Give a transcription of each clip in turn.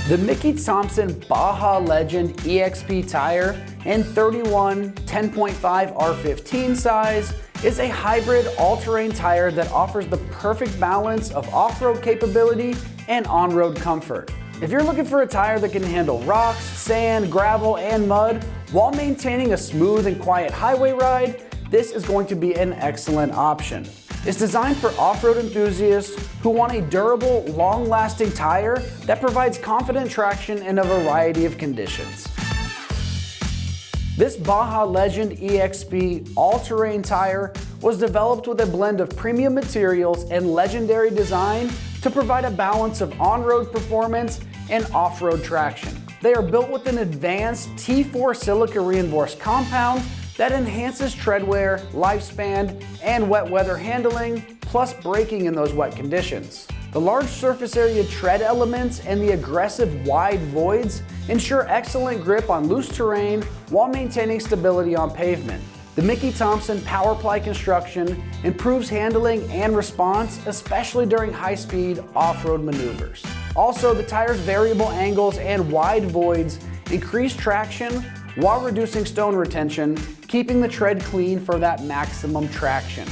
The Mickey Thompson Baja Legend EXP tire in 31 10.5 R15 size is a hybrid all-terrain tire that offers the perfect balance of off-road capability and on-road comfort. If you're looking for a tire that can handle rocks, sand, gravel, and mud while maintaining a smooth and quiet highway ride, this is going to be an excellent option. It's designed for off-road enthusiasts who want a durable, long-lasting tire that provides confident traction in a variety of conditions. This Baja Legend EXP all-terrain tire was developed with a blend of premium materials and legendary design to provide a balance of on-road performance and off-road traction. They are built with an advanced T4 silica reinforced compound that enhances tread wear, lifespan, and wet weather handling, plus braking in those wet conditions. The large surface area tread elements and the aggressive wide voids ensure excellent grip on loose terrain while maintaining stability on pavement. The Mickey Thompson PowerPly construction improves handling and response, especially during high-speed off-road maneuvers. Also, the tire's variable angles and wide voids increase traction while reducing stone retention, keeping the tread clean for that maximum traction.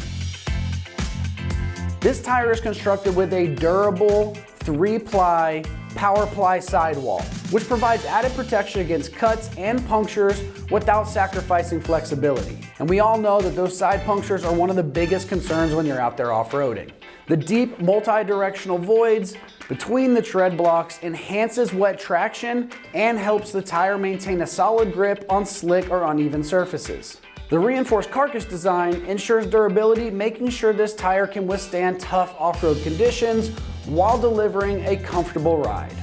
This tire is constructed with a durable 3-ply PowerPly sidewall, which provides added protection against cuts and punctures without sacrificing flexibility. And we all know that those side punctures are one of the biggest concerns when you're out there off-roading. The deep multi-directional voids between the tread blocks enhances wet traction and helps the tire maintain a solid grip on slick or uneven surfaces. The reinforced carcass design ensures durability, making sure this tire can withstand tough off-road conditions while delivering a comfortable ride.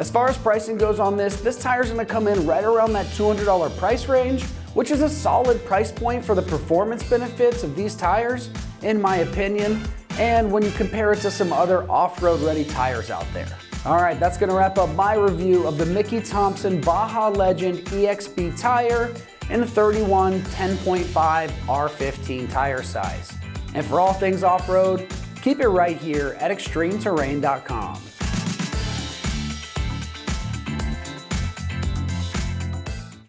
As far as pricing goes on this tire is going to come in right around that $200 price range, which is a solid price point for the performance benefits of these tires, in my opinion, and when you compare it to some other off-road ready tires out there. Alright, that's going to wrap up my review of the Mickey Thompson Baja Legend EXP tire in a 31 10.5 R15 tire size. And for all things off-road, keep it right here at ExtremeTerrain.com.